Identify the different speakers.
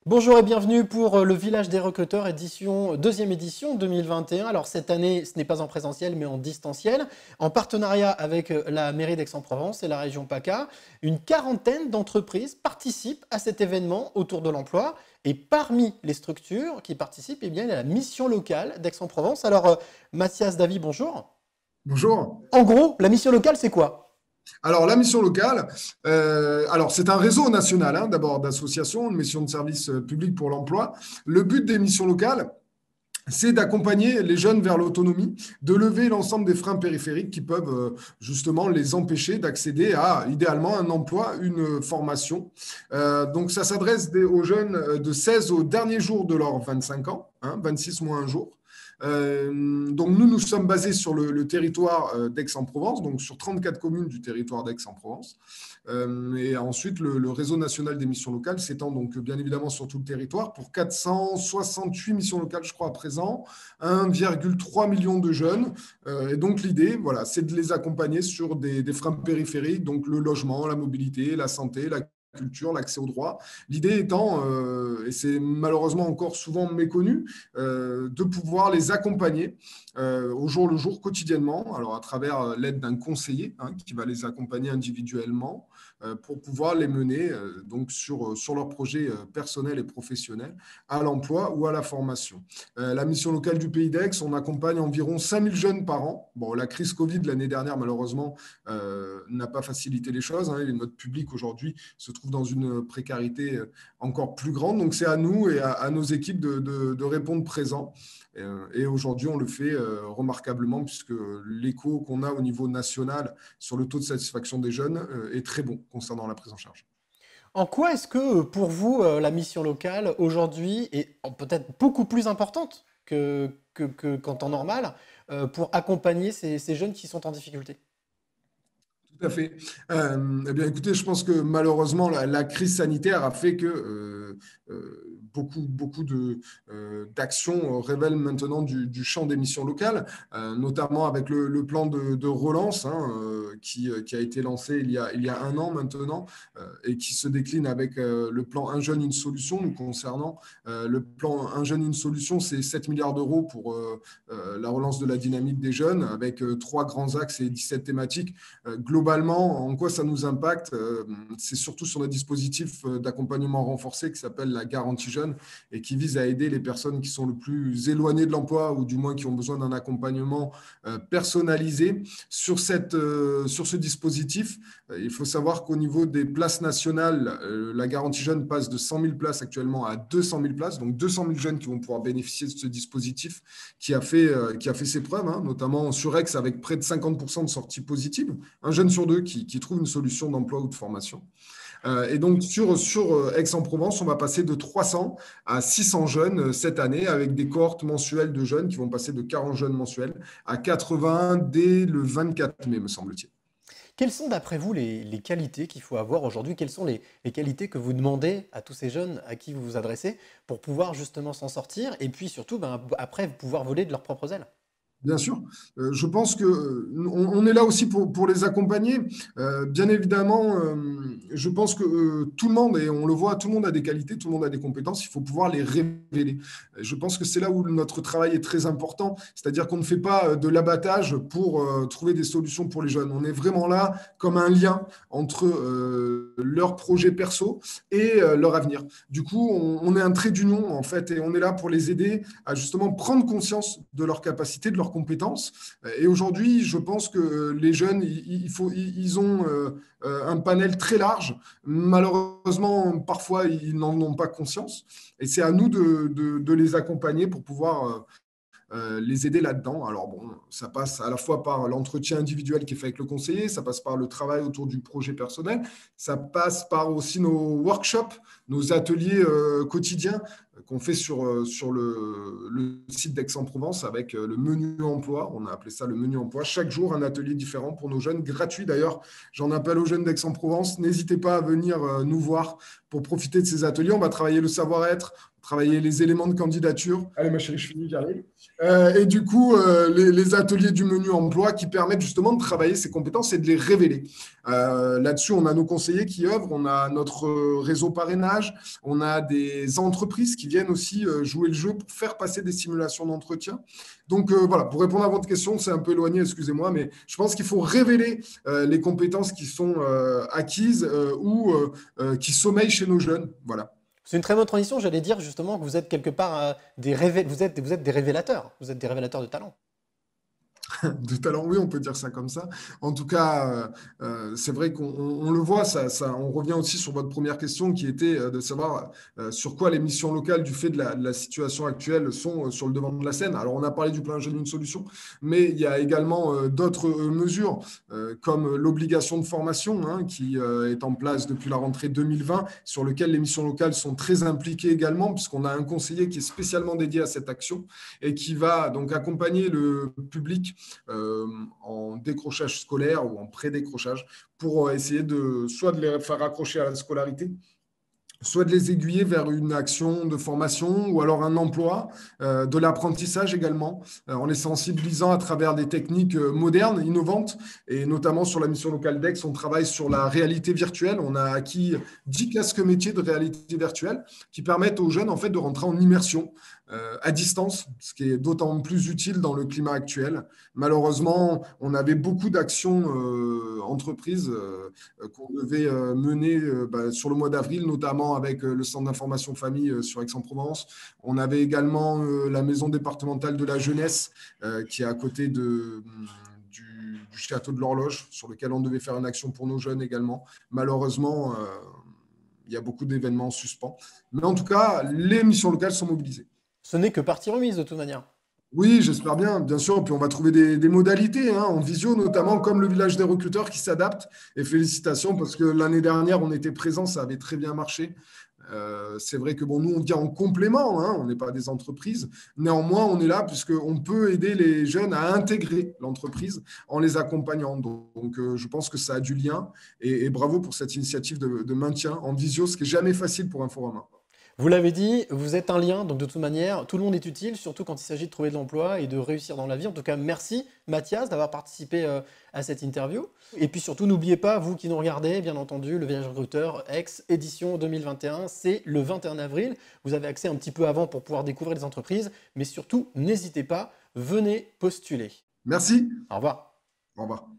Speaker 1: Bonjour et bienvenue pour le Village des recruteurs, deuxième édition 2021. Alors cette année, ce n'est pas en présentiel mais en distanciel, en partenariat avec la mairie d'Aix-en-Provence et la région PACA. Une quarantaine d'entreprises participent à cet événement autour de l'emploi. Et parmi les structures qui participent, eh bien, il y a la mission locale d'Aix-en-Provence. Alors Mathias Davy, bonjour.
Speaker 2: Bonjour.
Speaker 1: En gros, la mission locale, c'est quoi?
Speaker 2: Alors, la mission locale, c'est un réseau national, d'abord d'associations, une mission de service public pour l'emploi. Le but des missions locales, c'est d'accompagner les jeunes vers l'autonomie, de lever l'ensemble des freins périphériques qui peuvent justement les empêcher d'accéder à, idéalement, un emploi, une formation. Donc, ça s'adresse aux jeunes de 16 au dernier jour de leurs 25 ans, 26 moins un jour. Donc nous sommes basés sur le territoire d'Aix-en-Provence, donc sur 34 communes du territoire d'Aix-en-Provence. Et ensuite, le réseau national des missions locales s'étend donc bien évidemment sur tout le territoire pour 468 missions locales, je crois, à présent, 1,3 million de jeunes. Et donc l'idée, voilà, c'est de les accompagner sur des freins périphériques, donc le logement, la mobilité, la santé, la culture, l'accès au droit. L'idée étant, et c'est malheureusement encore souvent méconnu, de pouvoir les accompagner au jour le jour, quotidiennement, alors à travers l'aide d'un conseiller qui va les accompagner individuellement pour pouvoir les mener donc sur leurs projets personnels et professionnels à l'emploi ou à la formation. La mission locale du Pays d'Aix, on accompagne environ 5000 jeunes par an. Bon, la crise Covid l'année dernière, malheureusement, n'a pas facilité les choses. Et notre public aujourd'hui se trouve dans une précarité encore plus grande. Donc, c'est à nous et à nos équipes de répondre présent. Et aujourd'hui, on le fait remarquablement puisque l'écho qu'on a au niveau national sur le taux de satisfaction des jeunes est très bon concernant la prise en charge.
Speaker 1: En quoi est-ce que pour vous, la mission locale aujourd'hui est peut-être beaucoup plus importante qu'en temps normal pour accompagner ces jeunes qui sont en difficulté?
Speaker 2: Tout à fait. Eh bien, écoutez, je pense que malheureusement, la crise sanitaire a fait que beaucoup d'actions révèlent maintenant du champ des missions locales, notamment avec le plan de relance qui a été lancé il y a un an maintenant et qui se décline avec le plan Un jeune, une solution. Nous concernant, le plan Un jeune, une solution, c'est 7 milliards d'euros pour la relance de la dynamique des jeunes avec trois grands axes et 17 thématiques. Globalement, en quoi ça nous impacte? C'est surtout sur notre dispositif d'accompagnement renforcé qui s'appelle la garantie jeune et qui vise à aider les personnes qui sont le plus éloignées de l'emploi ou du moins qui ont besoin d'un accompagnement personnalisé. Sur ce dispositif, il faut savoir qu'au niveau des places nationales, la garantie jeune passe de 100 000 places actuellement à 200 000 places, donc 200 000 jeunes qui vont pouvoir bénéficier de ce dispositif qui a fait ses preuves, notamment sur Aix avec près de 50% de sorties positives, un jeune sur deux qui trouve une solution d'emploi ou de formation. Et donc, sur Aix-en-Provence, on va passer de 300 à 600 jeunes cette année, avec des cohortes mensuelles de jeunes qui vont passer de 40 jeunes mensuels à 80 dès le 24 mai, me semble-t-il.
Speaker 1: Quelles sont d'après vous les qualités qu'il faut avoir aujourd'hui? Quelles sont les qualités que vous demandez à tous ces jeunes à qui vous vous adressez pour pouvoir justement s'en sortir et puis surtout après pouvoir voler de leurs propres ailes?
Speaker 2: Bien sûr. Je pense que on est là aussi pour les accompagner. Bien évidemment, je pense que tout le monde, et on le voit, tout le monde a des qualités, tout le monde a des compétences, il faut pouvoir les révéler. Je pense que c'est là où notre travail est très important, c'est-à-dire qu'on ne fait pas de l'abattage pour trouver des solutions pour les jeunes. On est vraiment là comme un lien entre leur projet perso et leur avenir. Du coup, on est un trait d'union, en fait, et on est là pour les aider à justement prendre conscience de leurs capacités, de leurs compétences. Et aujourd'hui, je pense que les jeunes, ils ont un panel très large. Malheureusement, parfois, ils n'en ont pas conscience. Et c'est à nous de les accompagner pour pouvoir les aider là-dedans. Alors bon, ça passe à la fois par l'entretien individuel qui est fait avec le conseiller, ça passe par le travail autour du projet personnel, ça passe par aussi nos workshops, nos ateliers quotidiens qu'on fait sur le site d'Aix-en-Provence avec le menu emploi. On a appelé ça le menu emploi. Chaque jour, un atelier différent pour nos jeunes, gratuit d'ailleurs. J'en appelle aux jeunes d'Aix-en-Provence. N'hésitez pas à venir nous voir pour profiter de ces ateliers. On va travailler le savoir-être, travailler les éléments de candidature. Allez, ma chérie, je finis, j'arrive. Et du coup, les ateliers du menu emploi qui permettent justement de travailler ces compétences et de les révéler. Là-dessus, on a nos conseillers qui œuvrent, on a notre réseau parrainage, on a des entreprises qui viennent aussi jouer le jeu pour faire passer des simulations d'entretien. Donc voilà, pour répondre à votre question, c'est un peu éloigné, excusez-moi, mais je pense qu'il faut révéler les compétences qui sont acquises ou qui sommeillent chez nos jeunes. Voilà.
Speaker 1: C'est une très bonne transition, j'allais dire justement que vous êtes quelque part vous êtes des révélateurs, vous êtes des révélateurs de talent.
Speaker 2: De talent, oui, on peut dire ça comme ça. En tout cas, c'est vrai qu'on le voit, on revient aussi sur votre première question qui était de savoir sur quoi les missions locales, du fait de la situation actuelle, sont sur le devant de la scène. Alors, on a parlé du plan Jeunes une solution, mais il y a également d'autres mesures comme l'obligation de formation hein, qui est en place depuis la rentrée 2020, sur lequel les missions locales sont très impliquées également, puisqu'on a un conseiller qui est spécialement dédié à cette action et qui va donc accompagner le public en décrochage scolaire ou en pré-décrochage pour essayer soit de les faire accrocher à la scolarité, soit de les aiguiller vers une action de formation ou alors un emploi, de l'apprentissage également, en les sensibilisant à travers des techniques modernes, innovantes, et notamment sur la mission locale d'Aix, on travaille sur la réalité virtuelle. On a acquis 10 casques métiers de réalité virtuelle qui permettent aux jeunes en fait, de rentrer en immersion à distance, ce qui est d'autant plus utile dans le climat actuel. Malheureusement, on avait beaucoup d'actions entreprises qu'on devait mener sur le mois d'avril, notamment avec le centre d'information famille sur Aix-en-Provence. On avait également la maison départementale de la jeunesse qui est à côté du château de l'Horloge, sur lequel on devait faire une action pour nos jeunes également. Malheureusement, il y a beaucoup d'événements en suspens. Mais en tout cas, les missions locales sont mobilisées.
Speaker 1: Ce n'est que partie remise de toute manière.
Speaker 2: Oui, j'espère bien sûr. Puis on va trouver des modalités hein, en visio, notamment comme le village des recruteurs qui s'adapte. Et félicitations parce que l'année dernière, on était présents, ça avait très bien marché. C'est vrai que bon, nous, on vient en complément, hein, on n'est pas des entreprises. Néanmoins, on est là puisqu'on peut aider les jeunes à intégrer l'entreprise en les accompagnant. Donc je pense que ça a du lien. Et bravo pour cette initiative de maintien en visio, ce qui n'est jamais facile pour Inforama.
Speaker 1: Vous l'avez dit, vous êtes un lien, donc de toute manière, tout le monde est utile, surtout quand il s'agit de trouver de l'emploi et de réussir dans la vie. En tout cas, merci Mathias d'avoir participé à cette interview. Et puis surtout, n'oubliez pas, vous qui nous regardez, bien entendu, le Village Recruteur Aix, édition 2021, c'est le 21 avril. Vous avez accès un petit peu avant pour pouvoir découvrir les entreprises, mais surtout, n'hésitez pas, venez postuler.
Speaker 2: Merci.
Speaker 1: Au revoir.
Speaker 2: Au revoir.